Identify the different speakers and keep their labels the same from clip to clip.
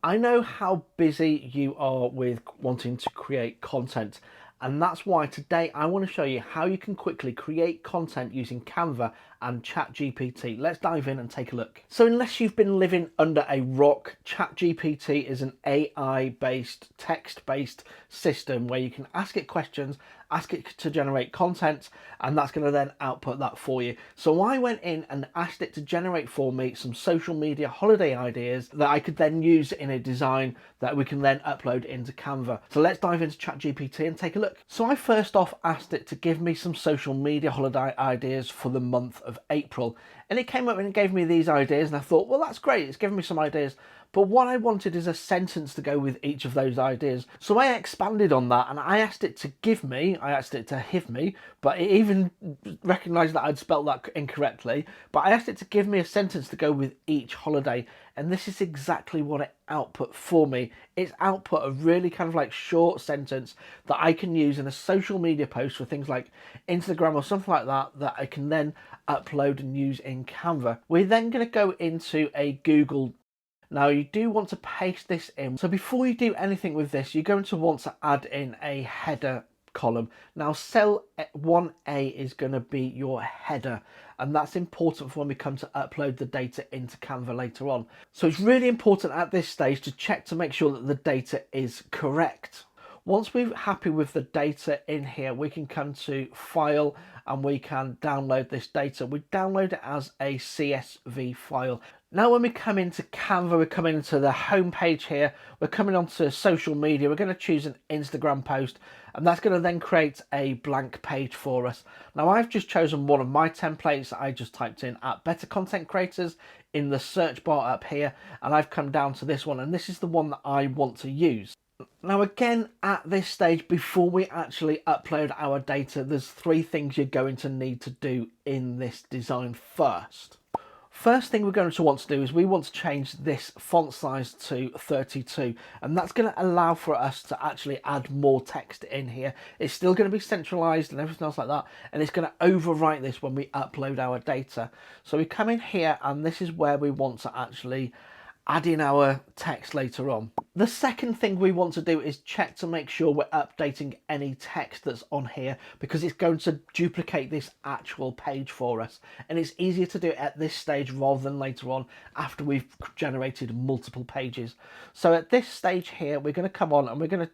Speaker 1: I know how busy you are with wanting to create content, and that's why today I want to show you how you can quickly create content using Canva and Chat GPT. Let's dive in and take a look. So unless you've been living under a rock, Chat GPT is an AI-based, text-based system where you can ask it questions, ask it to generate content, and that's going to then output that for you. So I went in and asked it to generate for me some social media holiday ideas that I could then use in a design that we can then upload into Canva. So let's dive into Chat GPT and take a look. So I first off asked it to give me some social media holiday ideas for the month of April, and it came up and it gave me these ideas, and I thought, well, that's great, it's given me some ideas, but what I wanted is a sentence to go with each of those ideas. So I expanded on that and I asked it to give me, I asked it to give me, but it even recognised that I'd spelt that incorrectly, but I asked it to give me a sentence to go with each holiday, and this is exactly what it output for me. It's output a really kind of like short sentence that I can use in a social media post for things like Instagram or something like that, that I can then upload and use in Canva. We're then going to go into a Google. Now you do want to paste this in. So before you do anything with this, you're going to want to add in a header column. Now cell 1A is going to be your header, and that's important for when we come to upload the data into Canva later on. So it's really important at this stage to check to make sure that the data is correct. Once we're happy with the data in here, we can come to File and we can download this data. We download it as a CSV file. Now when we come into Canva, we're coming into the home page here, we're coming onto social media, we're going to choose an Instagram post, and that's going to then create a blank page for us. Now I've just chosen one of my templates. I just typed in at Better Content Creators in the search bar up here, and I've come down to this one, and this is the one that I want to use. Now again, at this stage, before we actually upload our data, there's three things you're going to need to do in this design first. First thing we're going to want to do is we want to change this font size to 32, and that's going to allow for us to actually add more text in here. It's still going to be centralized and everything else like that, and it's going to overwrite this when we upload our data. So we come in here, and this is where we want to actually add in our text later on. The second thing we want to do is check to make sure we're updating any text that's on here, because it's going to duplicate this actual page for us, and it's easier to do it at this stage rather than later on after we've generated multiple pages. So at this stage here, we're going to come on and we're going to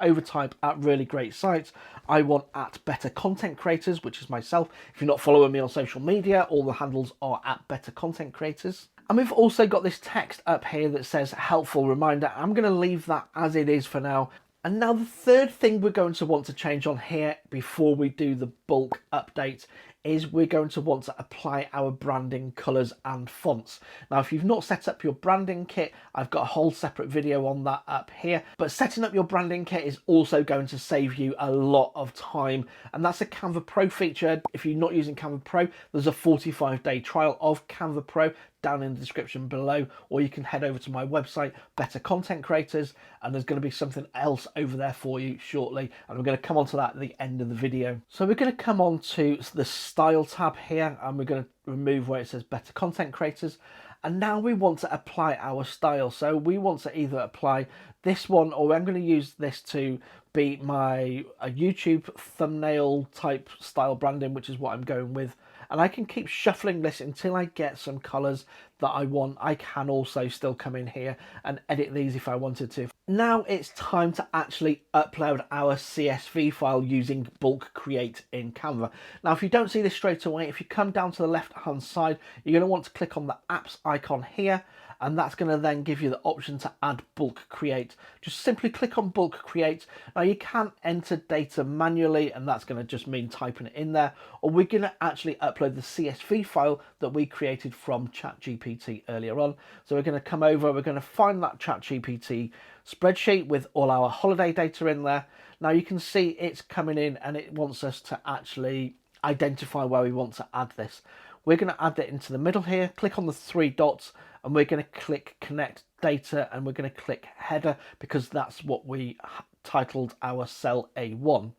Speaker 1: overtype at really great sites. I want at Better Content Creators, which is myself. If you're not following me on social media, all the handles are at Better Content Creators. And we've also got this text up here that says helpful reminder. I'm going to leave that as it is for now. And now the third thing we're going to want to change on here before we do the bulk update is we're going to want to apply our branding colours and fonts. Now, if you've not set up your branding kit, I've got a whole separate video on that up here, but setting up your branding kit is also going to save you a lot of time, and that's a Canva Pro feature. If you're not using Canva Pro, there's a 45-day trial of Canva Pro down in the description below, or you can head over to my website, Better Content Creators, and there's going to be something else over there for you shortly, and I'm going to come on to that at the end of the video. So we're going to come on to the Style tab here, and we're going to remove where it says Better Content Creators, and now we want to apply our style. So we want to either apply this one, or I'm going to use this to be my YouTube thumbnail type style branding, which is what I'm going with. And I can keep shuffling this until I get some colours that I want. I can also still come in here and edit these if I wanted to. Now it's time to actually upload our CSV file using bulk create in Canva. Now, if you don't see this straight away, if you come down to the left hand side, you're going to want to click on the apps icon here, and that's going to then give you the option to add bulk create. Just simply click on bulk create. Now you can enter data manually, and that's going to just mean typing it in there, or we're going to actually upload the CSV file that we created from Chat GPT earlier on. So we're going to come over, we're going to find that Chat GPT spreadsheet with all our holiday data in there. Now you can see it's coming in and it wants us to actually identify where we want to add this. We're going to add it into the middle here, click on the three dots, and we're going to click connect data, and we're going to click header because that's what we titled our cell A1.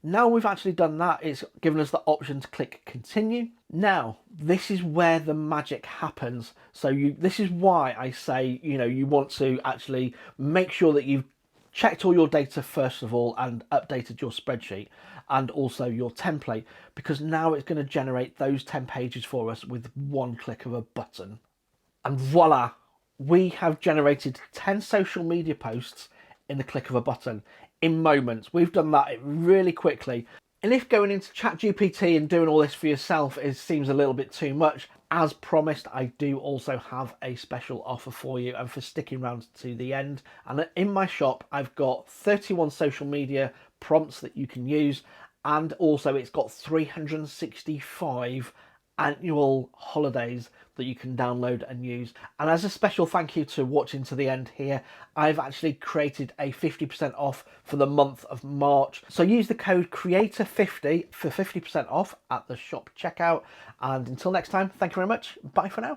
Speaker 1: Now we've actually done that, it's given us the option to click continue. Now, this is where the magic happens. So this is why I say, you want to actually make sure that you've checked all your data first of all and updated your spreadsheet and also your template, because now it's going to generate those 10 pages for us with one click of a button. And voila, we have generated 10 social media posts in the click of a button in moments. We've done that really quickly. And if going into Chat GPT and doing all this for yourself seems a little bit too much, as promised, I do also have a special offer for you and for sticking around to the end. And in my shop, I've got 31 social media prompts that you can use. And also it's got 365 annual holidays that you can download and use. And as a special thank you to watching to the end here, I've actually created a 50% off for the month of March. So use the code creator50 for 50% off at the shop checkout. And until next time, thank you very much. Bye for now.